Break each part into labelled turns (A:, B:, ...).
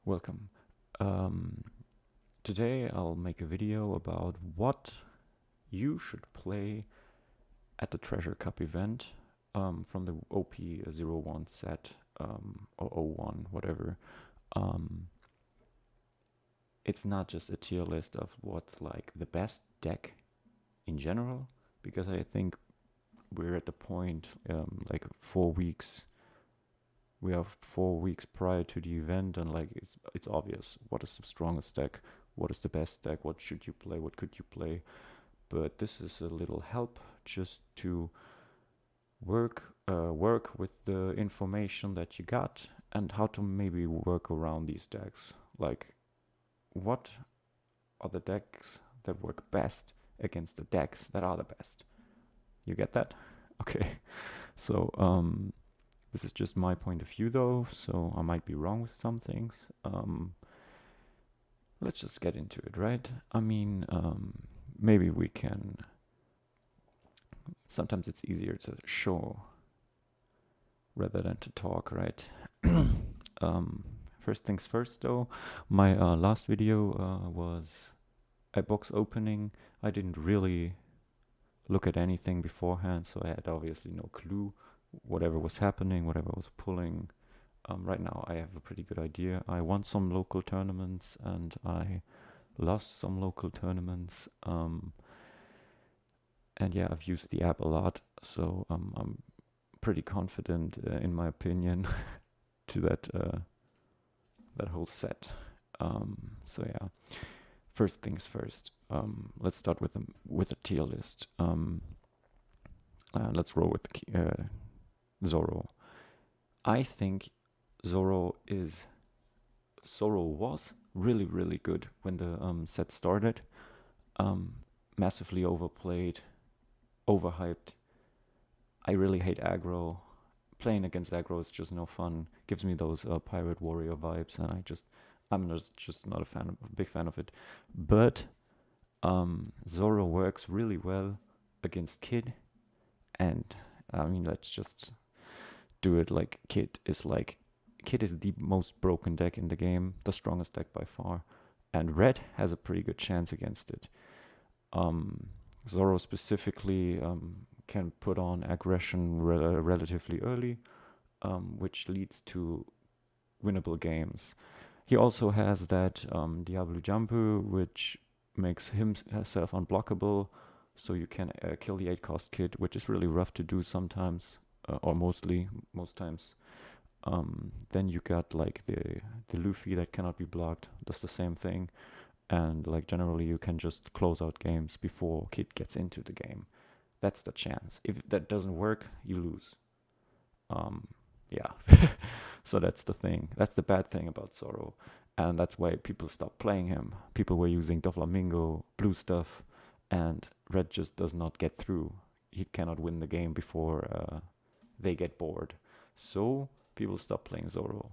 A: Welcome. Um, Today I'll make a video about what you should play at the Treasure Cup event from the OP01 set or O1, whatever. Um, it's not just a tier list of what's like the best deck in general, because I think we're at the point like 4 weeks. We have 4 weeks prior to the event, and like it's obvious what is the strongest deck, what is the best deck, what should you play, what could you play. But this is a little help just to work with the information that you got and how to maybe work around these decks. Like, what are the decks that work best against the decks that are the best? You get that? Okay. So this is just my point of view, though, so I might be wrong with some things. Let's just get into it, right? I mean, maybe we can. Sometimes it's easier to show rather than to talk, right? First things first, though, my last video was a box opening. I didn't really look at anything beforehand, so I had obviously no clue whatever was happening, whatever was pulling. Right now I have a pretty good idea. I won some local tournaments and I lost some local tournaments. And yeah, I've used the app a lot, so I'm pretty confident in my opinion to that whole set. So yeah, first things first. Let's start with a tier list. Let's roll with Zoro. I think Zoro was really good when the set started. Massively overplayed, overhyped. I really hate aggro. Playing against aggro is just no fun. Gives me those pirate warrior vibes, and I'm just not a big fan of it. But Zoro works really well against Kid, and I mean, let's just do it like Kid is the most broken deck in the game, the strongest deck by far, and Red has a pretty good chance against it. Zoro specifically can put on aggression relatively early, which leads to winnable games. He also has that Diablo Jumpu, which makes himself unblockable, so you can kill the 8-cost kid, which is really rough to do sometimes, or most times. Then you got like the Luffy that cannot be blocked, does the same thing, and like generally you can just close out games before Kid gets into the game. That's the chance. If that doesn't work, you lose. Yeah. So that's the thing. That's the bad thing about Zoro. And that's why people stopped playing him. People were using Doflamingo, blue stuff, and Red just does not get through. He cannot win the game before they get bored. So people stop playing Zoro.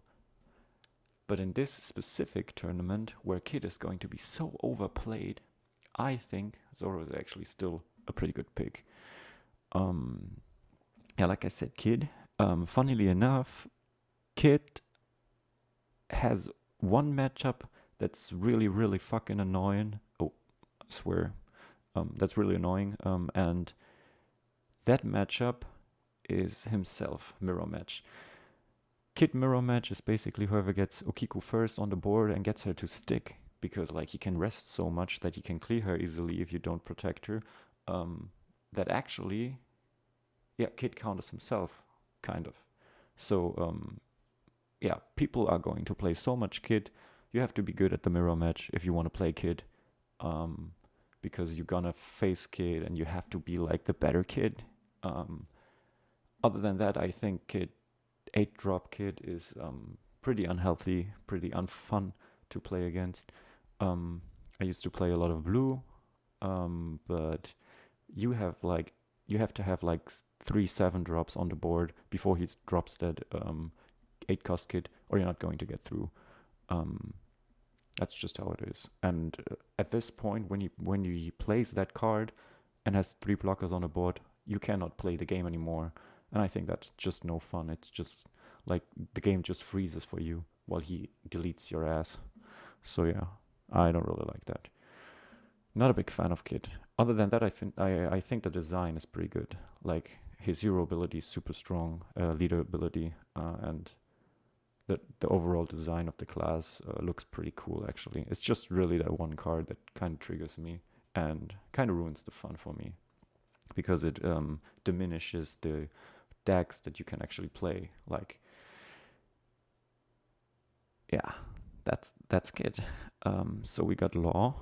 A: But in this specific tournament, where Kid is going to be so overplayed, I think Zoro is actually still a pretty good pick. Yeah, like I said, Kid. Funnily enough, Kid has one matchup that's really fucking annoying. Oh, I swear. That's really annoying. And that matchup is himself, mirror match. Kid mirror match is basically whoever gets Okiku first on the board and gets her to stick, because like he can rest so much that he can clear her easily if you don't protect her. That actually, yeah, Kid counters himself, kind of. So yeah, people are going to play so much Kid. You have to be good at the mirror match if you want to play Kid, because you're gonna face Kid and you have to be like the better Kid. Other than that, I think Kid 8-drop Kid is pretty unhealthy, pretty unfun to play against. I used to play a lot of blue, but you have to have like 3 7-drops on the board before he drops that 8-cost Kid, or you're not going to get through. That's just how it is. And at this point, when he plays that card and has 3 blockers on the board, you cannot play the game anymore. And I think that's just no fun. It's just like the game just freezes for you. while he deletes your ass. So yeah, I don't really like that. Not a big fan of Kid. Other than that, I think the design is pretty good. Like his hero ability is super strong, leader ability, and the overall design of the class looks pretty cool. Actually, it's just really that one card that kind of triggers me and kind of ruins the fun for me because it diminishes the decks that you can actually play. Like, yeah, that's Kid. So we got Law.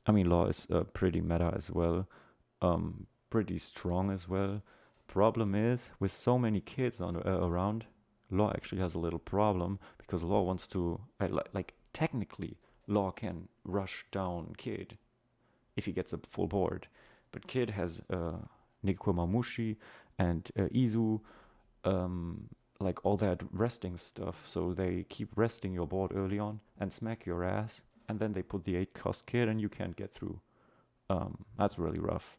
A: I mean, Law is pretty meta as well, pretty strong as well. Problem is, with so many kids around, Law actually has a little problem because Law wants to, like, technically, Law can rush down Kid if he gets a full board, but Kid has Nekomamushi and Izu, um, like all that resting stuff, so they keep resting your board early on and smack your ass, and then they put the 8 cost Kid and you can't get through. That's really rough.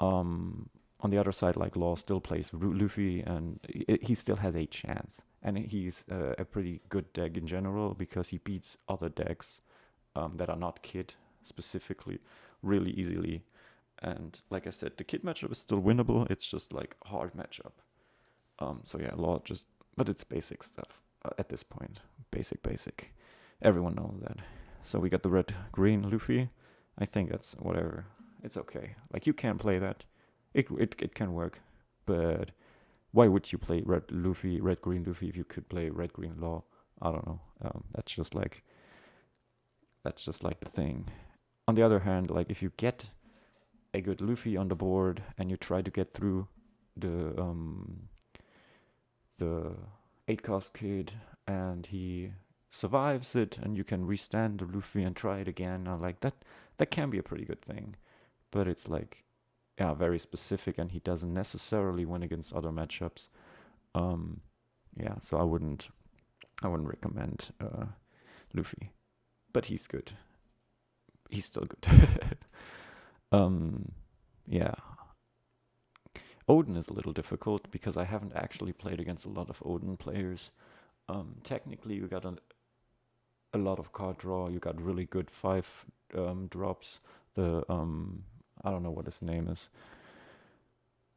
A: Um, on the other side, like Law still plays Luffy, and he still has a chance. And he's a pretty good deck in general because he beats other decks that are not Kid specifically really easily. And like I said, the Kid matchup is still winnable. It's just like hard matchup. So yeah, Law just, but it's basic stuff at this point. Basic. Everyone knows that. So we got the red green Luffy. I think that's whatever. It's okay. Like you can play that. It can work, but why would you play red green Luffy if you could play red green Law? I don't know. That's just like the thing. On the other hand, like if you get a good Luffy on the board and you try to get through the 8 cost Kid and he survives it and you can restand the Luffy and try it again, like that can be a pretty good thing. But it's like, yeah, very specific, and he doesn't necessarily win against other matchups. Um, yeah, so I wouldn't recommend Luffy, but he's good. He's still good. um, yeah, Odin is a little difficult because I haven't actually played against a lot of Odin players. Technically, you got a lot of card draw. You got really good 5 drops. The I don't know what his name is.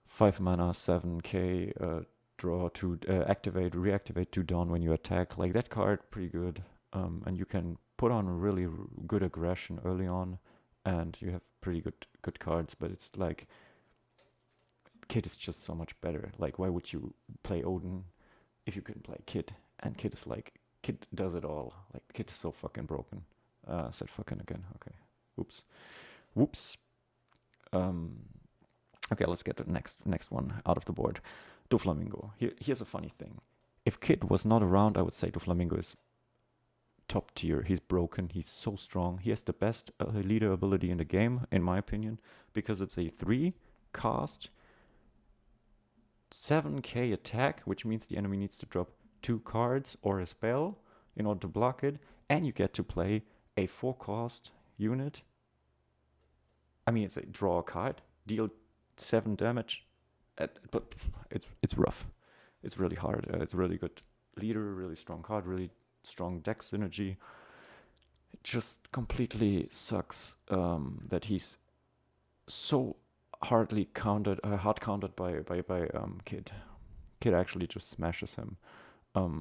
A: 5 mana, 7k, draw to activate, reactivate to dawn when you attack. Like that card, pretty good. And you can put on really good aggression early on, and you have pretty good cards. But it's like Kid is just so much better. Like why would you play Odin if you can play Kid? And Kid is like Kid does it all. Like Kid is so fucking broken. Said fucking again. Okay. Whoops. Um, Okay, let's get the next one out of the board. Doflamingo. Here's a funny thing. If Kid was not around, I would say Doflamingo is top tier. He's broken. He's so strong. He has the best leader ability in the game, in my opinion, because it's a 3 cost 7k attack, which means the enemy needs to drop 2 cards or a spell in order to block it, and you get to play a 4 cost unit. I mean, it's a draw a card, deal 7 damage, but it's rough. It's really hard. It's a really good leader, really strong card, really strong deck synergy. It just completely sucks that he's so hard countered by Kid. Kid actually just smashes him.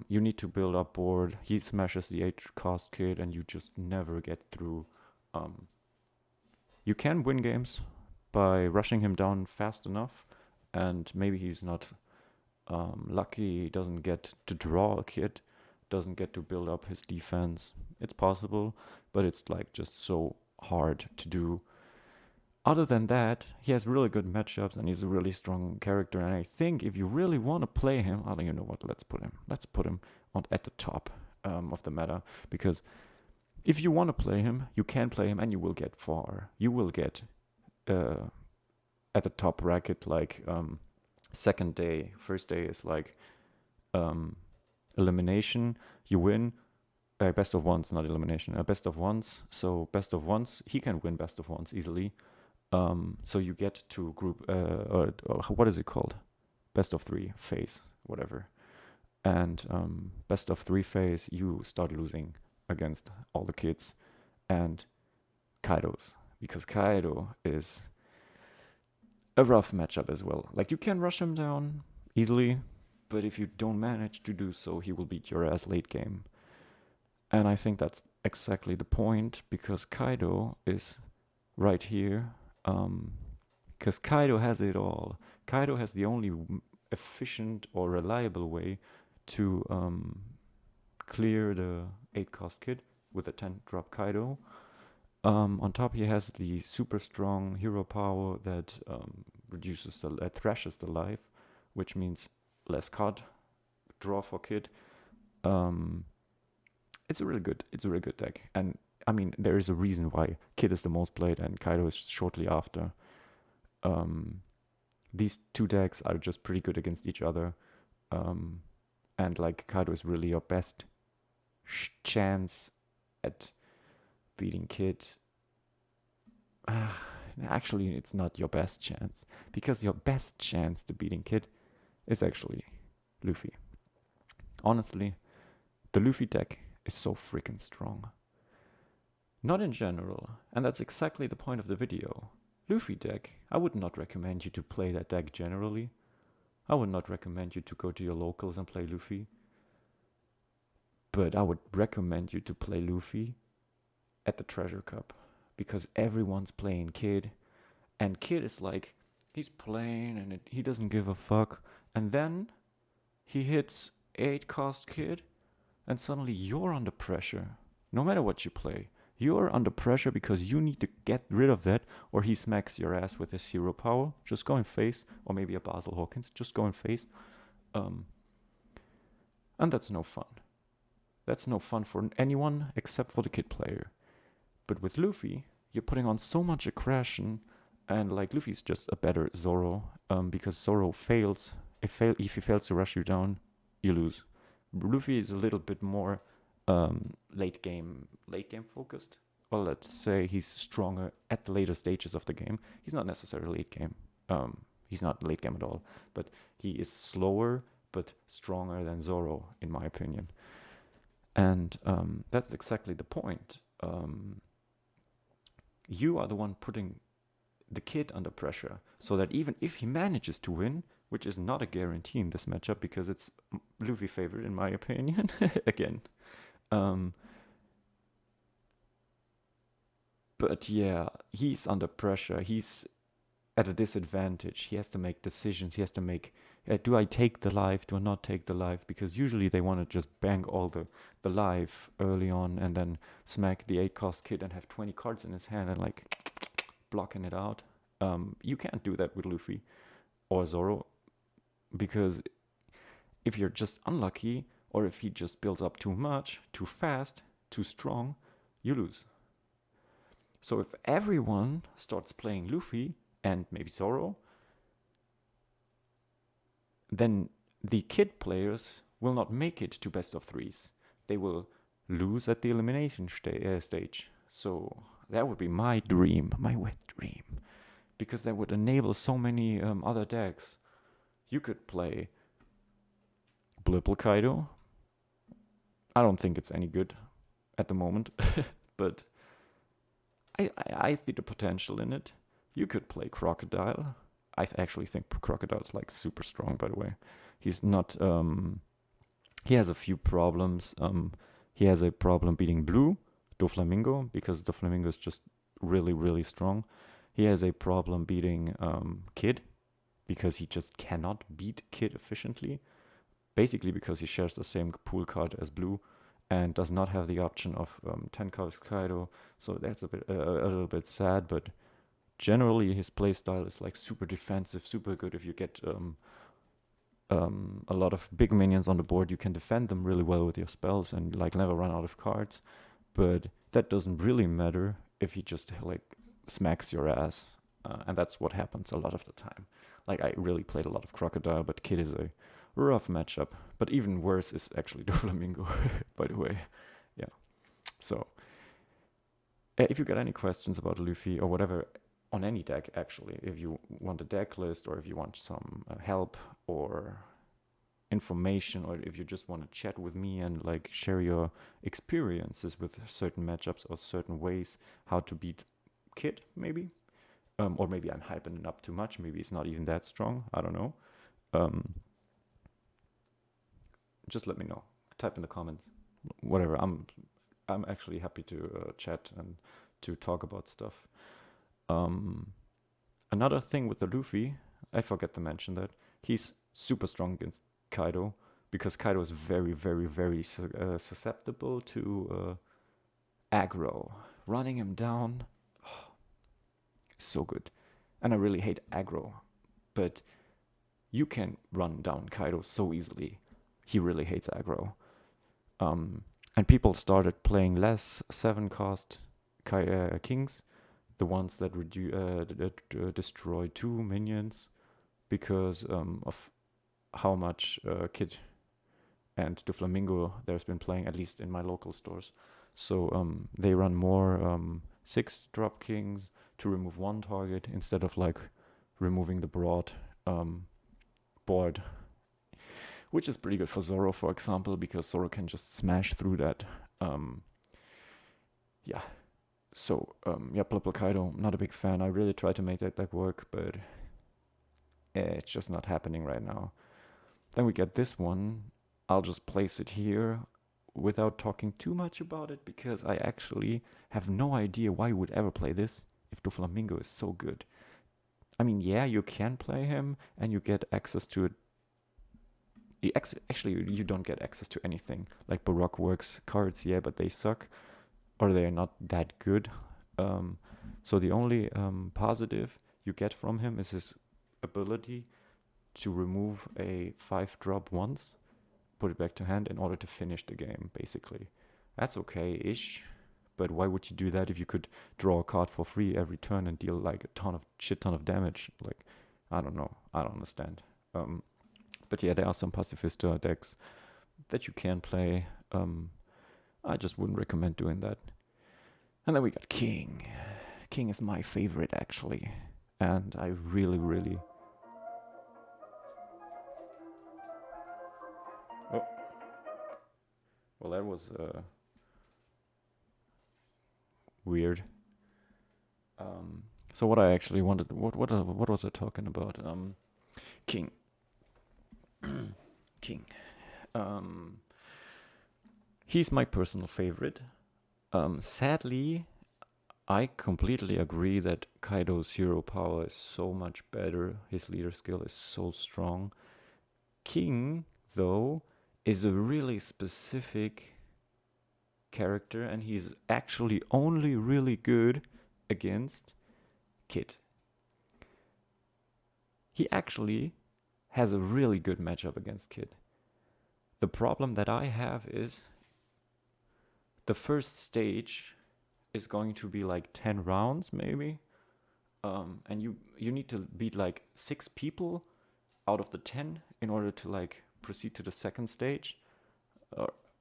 A: You need to build up board. He smashes the 8 cost Kid, and you just never get through. You can win games by rushing him down fast enough, and maybe he's not lucky. He doesn't get to draw a Kid, doesn't get to build up his defense. It's possible, but it's like just so hard to do. Other than that, he has really good matchups and he's a really strong character. And I think if you really want to play him, I don't even know what. Let's put him at the top of the meta, because if you want to play him, you can play him and you will get far. You will get at the top bracket, like second day. First day is like elimination. You win. Best of ones, not elimination. Best of ones. So best of ones, he can win best of ones easily. So you get to group, or what is it called? Best of 3 phase, whatever. and best of 3 phase, you start losing against all the kids and Kaido's, because Kaido is a rough matchup as well. Like, you can rush him down easily, but if you don't manage to do so, he will beat your ass late game. And I think that's exactly the point, because Kaido is right here. Because Kaido has it all. Kaido has the only efficient or reliable way to clear the 8 cost kid with a 10 drop Kaido. On top, he has the super strong hero power that thrashes the life, which means less card draw for Kid. It's a really good deck, and I mean there is a reason why Kid is the most played and Kaido is shortly after. These two decks are just pretty good against each other, and like Kaido is really your best chance at beating Kid. Actually, it's not your best chance, because your best chance to beating Kid is actually Luffy. Honestly, the Luffy deck is so freaking strong. Not in general, and that's exactly the point of the video. Luffy deck, I would not recommend you to play that deck generally. I would not recommend you to go to your locals and play Luffy. But I would recommend you to play Luffy at the Treasure Cup, because everyone's playing Kid, and Kid is like, he's playing and he doesn't give a fuck, and then he hits 8 cost Kid, and suddenly you're under pressure. No matter what you play, you're under pressure because you need to get rid of that, or he smacks your ass with his hero power. Just go in face, or maybe a Basil Hawkins. Just go in face. And that's no fun. That's no fun for anyone except for the Kid player. But with Luffy, you're putting on so much aggression, and like Luffy's just a better Zoro, because Zoro fails. If he fails to rush you down, you lose. Luffy is a little bit more late game focused. Or let's say he's stronger at the later stages of the game. He's not necessarily late game. He's not late game at all, but he is slower but stronger than Zoro, in my opinion. And that's exactly the point. You are the one putting the Kid under pressure, so that even if he manages to win, which is not a guarantee in this matchup because it's Luffy favorite in my opinion, again. But yeah, he's under pressure. He's at a disadvantage. He has to make decisions. He has to make, do I take the life? Do I not take the life? Because usually they want to just bang all the life early on and then smack the 8 cost Kid and have 20 cards in his hand and like blocking it out. You can't do that with Luffy or Zoro, because if you're just unlucky, or if he just builds up too much, too fast, too strong, you lose. So if everyone starts playing Luffy and maybe Zoro, then the Kid players will not make it to best of 3s. They will lose at the elimination stage. So that would be my dream, my wet dream, because that would enable so many other decks. You could play Blipple Kaido. I don't think it's any good at the moment, but I see the potential in it. You could play Crocodile. I actually think Crocodile's like super strong, by the way. He's not, he has a few problems. He has a problem beating Blue, Doflamingo, because Doflamingo is just really, really strong. He has a problem beating Kid, because he just cannot beat Kid efficiently. Basically because he shares the same pool card as Blue and does not have the option of 10 cards Kaido. So that's a little bit sad, but generally his playstyle is like super defensive, super good. If you get a lot of big minions on the board, you can defend them really well with your spells and like never run out of cards. But that doesn't really matter if he just like smacks your ass. And that's what happens a lot of the time. Like, I really played a lot of Crocodile, but Kid is a rough matchup. But even worse is actually Doflamingo, by the way. Yeah. So, if you got any questions about Luffy or whatever, on any deck actually, if you want a deck list or if you want some help or information, or if you just want to chat with me and like share your experiences with certain matchups or certain ways how to beat Kid, maybe. Or maybe I'm hyping it up too much. Maybe it's not even that strong. I don't know. Um, just let me know. Type in the comments. Whatever. I'm actually happy to chat and to talk about stuff. Um, Another thing with the Luffy, I forgot to mention that he's super strong against Kaido because Kaido is very, very, very susceptible to aggro. Running him down, so good. And I really hate aggro, but you can run down Kaido so easily. He really hates aggro. And people started playing less 7-cost kings, the ones that destroy 2 minions, because of how much Kid and Doflamingo there's been playing, at least in my local stores. So they run more 6-drop kings to remove 1 target instead of like removing the broad board, which is pretty good for Zoro, for example, because Zoro can just smash through that. Yeah. So yeah, Purple Kaido, not a big fan. I really try to make that work, but it's just not happening right now. Then we get this one. I'll just place it here without talking too much about it because I actually have no idea why you would ever play this if Doflamingo is so good. I mean, yeah, you can play him and you get access to it. Actually, you don't get access to anything. Like Baroque Works cards, yeah, but they suck or they're not that good. So the only positive you get from him is his ability to remove a 5-drop once, put it back to hand in order to finish the game, basically. That's okay-ish, but why would you do that if you could draw a card for free every turn and deal like a shit ton of damage? Like, I don't know. I don't understand. But yeah, there are some pacifista decks that you can play. I just wouldn't recommend doing that. And then we got King. King is my favorite, actually. And I really, really... Oh, well, that was weird. So what I actually wanted... What was I talking about? King. King. He's my personal favorite. Sadly, I completely agree that Kaido's hero power is so much better. His leader skill is so strong. King, though, is a really specific character, and he's actually only really good against Kid. He actually has a really good matchup against Kid. The problem that I have is the first stage is going to be like 10 rounds, maybe. And you need to beat like 6 people out of the 10 in order to like proceed to the second stage.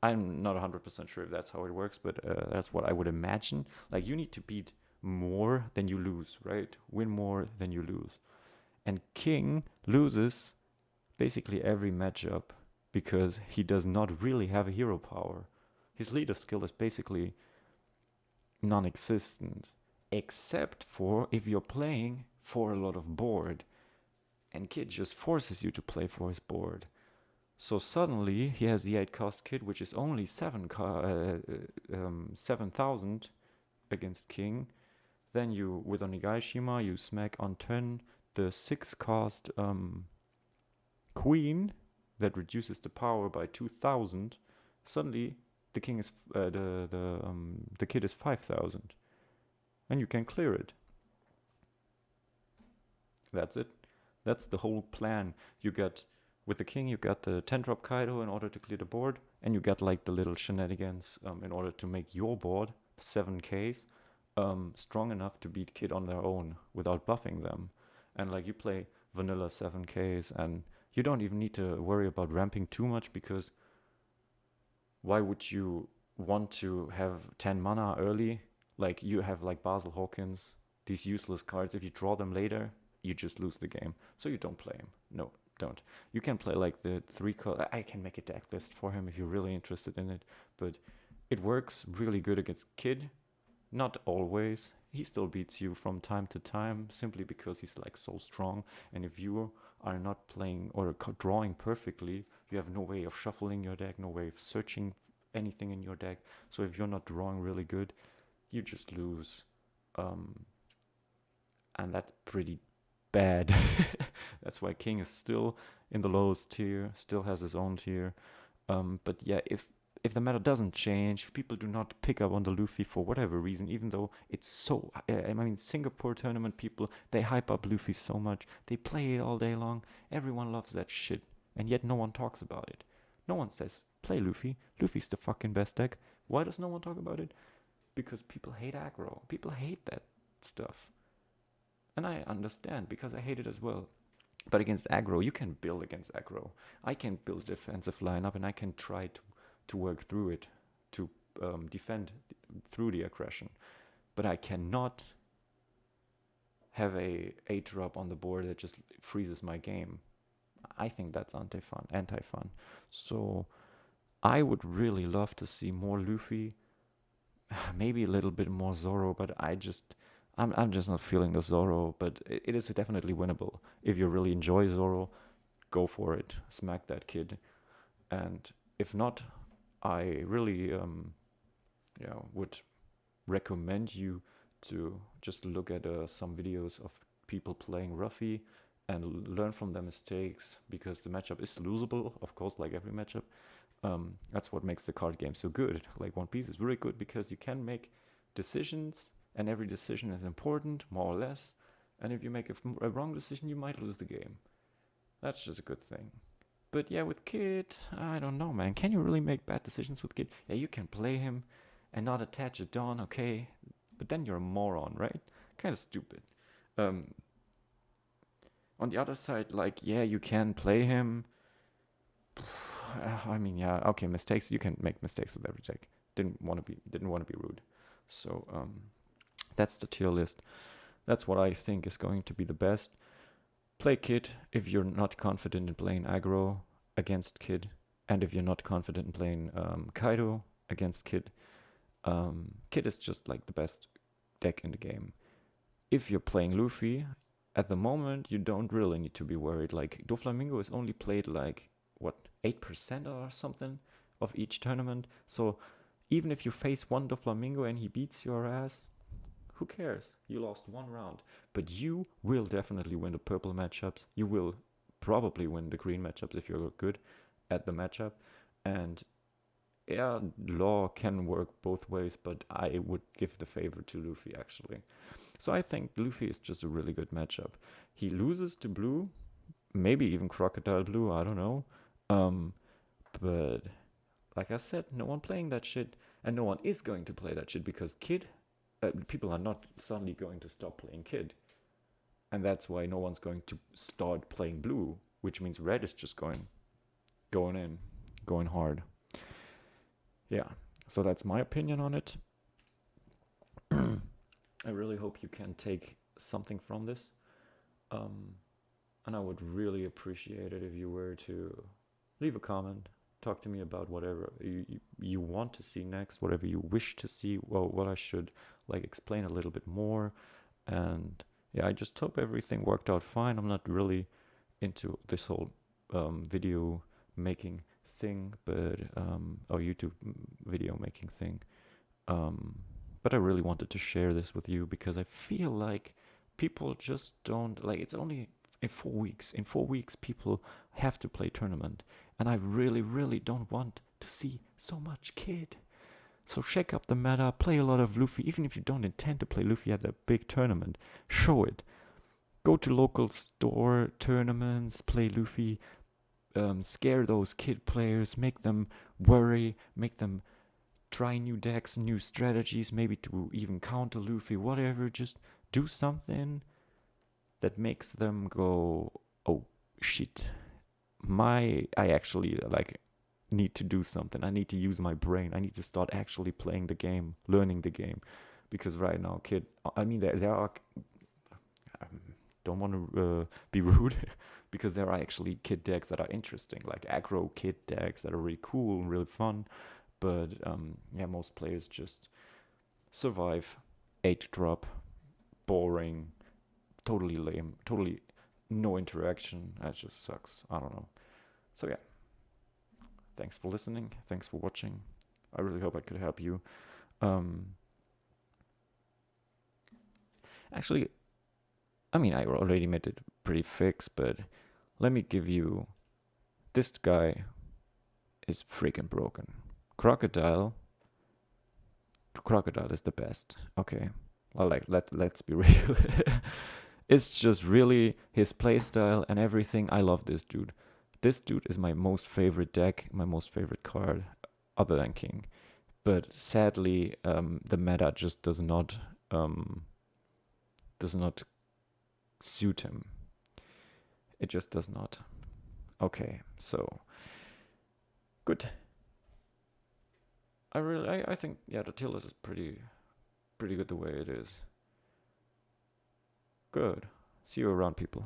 A: I'm not 100% sure if that's how it works, but that's what I would imagine. Like you need to beat more than you lose, right? Win more than you lose. And King loses basically every matchup because he does not really have a hero power. His leader skill is basically non-existent, except for if you're playing for a lot of board, and Kid just forces you to play for his board. So suddenly he has the 8-cost Kid, which is only 7,000 against King. Then you, with Onigashima, you smack on 10 the 6-cost Queen that reduces the power by 2,000. Suddenly the king is the Kid is 5,000, and you can clear it. That's it. That's the whole plan. You get with the king, you got the 10-drop Kaido in order to clear the board, and you get like the little shenanigans in order to make your board 7Ks strong enough to beat Kid on their own without buffing them. And like you play vanilla 7Ks, and you don't even need to worry about ramping too much because why would you want to have 10 mana early? Like you have like Basil Hawkins, these useless cards. If you draw them later, you just lose the game. So you don't play them. No, don't. You can play like the three color. I can make a deck list for him if you're really interested in it, but it works really good against Kid. Not always. He still beats you from time to time simply because he's like so strong. And if you are not playing or drawing perfectly, you have no way of shuffling your deck, no way of searching anything in your deck. So if you're not drawing really good, you just lose. Um, and that's pretty bad. That's why King is still in the lowest tier, still has his own tier. But yeah, if the meta doesn't change, if people do not pick up on the Luffy for whatever reason, even though it's so, I mean, Singapore tournament people, they hype up Luffy so much, they play it all day long, everyone loves that shit, and yet no one talks about it. No one says, play Luffy, Luffy's the fucking best deck. Why does no one talk about it? Because people hate aggro. People hate that stuff. And I understand because I hate it as well. But against aggro, you can build against aggro. I can build a defensive lineup and I can try to work through it, to defend through the aggression. But I cannot have a drop on the board that just freezes my game. I think that's anti-fun. So I would really love to see more Luffy, maybe a little bit more Zoro, but I'm just not feeling the Zoro. But it is definitely winnable. If you really enjoy Zoro, go for it. Smack that kid. And if not, I really would recommend you to just look at some videos of people playing Ruffy and learn from their mistakes because the matchup is losable, of course, like every matchup. That's what makes the card game so good. Like One Piece is really good because you can make decisions, and every decision is important, more or less. And if you make a wrong decision, you might lose the game. That's just a good thing. But yeah, with Kid, I don't know, man. Can you really make bad decisions with Kid? Yeah, you can play him and not attach a Dawn, okay? But then you're a moron, right? Kind of stupid. Um, on the other side, like, yeah, you can play him. I mean, yeah, okay, mistakes. You can make mistakes with every deck. Didn't want to be rude. So that's the tier list. That's what I think is going to be the best. Play Kid if you're not confident in playing aggro against Kid, and if you're not confident in playing Kaido against Kid. Kid is just like the best deck in the game. If you're playing Luffy, at the moment you don't really need to be worried. Like Doflamingo is only played like what 8% or something of each tournament. So even if you face one Doflamingo and he beats your ass, who cares? You lost one round. But you will definitely win the purple matchups. You will probably win the green matchups if you're good at the matchup. And yeah, law can work both ways, but I would give the favor to Luffy actually. So I think Luffy is just a really good matchup. He loses to Blue, maybe even Crocodile Blue, I don't know. Um, but like I said, no one playing that shit, and no one is going to play that shit because people are not suddenly going to stop playing Kid, and that's why no one's going to start playing Blue, which means Red is just going in, going hard. Yeah, so that's my opinion on it. I really hope you can take something from this. Um, and I would really appreciate it if you were to leave a comment, talk to me about whatever you want to see next, whatever you wish to see, well, what I should like explain a little bit more. And yeah, I just hope everything worked out fine. I'm not really into this whole video making thing, but or YouTube video making thing. Um, but I really wanted to share this with you because I feel like people just don't like. It's only in 4 weeks. In 4 weeks, people have to play tournament, and I really, really don't want to see so much Kid. So shake up the meta, play a lot of Luffy, even if you don't intend to play Luffy at a big tournament. Show it. Go to local store tournaments, play Luffy, scare those Kid players, make them worry, make them try new decks, new strategies, maybe to even counter Luffy, whatever. Just do something that makes them go, oh shit, I actually like need to do something. I need to use my brain. I need to start actually playing the game, learning the game, because right now, Kid. I mean, there are. Don't want to be rude because there are actually kit decks that are interesting, like aggro kit decks that are really cool and really fun. But yeah, most players just survive 8 drop, boring, totally lame, totally no interaction. That just sucks. I don't know. So yeah, thanks for listening. Thanks for watching. I really hope I could help you. Um, Actually, I mean, I already made it pretty fixed, but let me give you. This guy is freaking broken. Crocodile. Crocodile is the best. Okay. Well, like let's be real. It's just really his playstyle and everything. I love this dude. This dude is my most favorite deck, my most favorite card, other than King. But sadly, the meta just does not suit him. It just does not. Okay, so good. I think yeah, the tier list is pretty good the way it is. Good. See you around, people.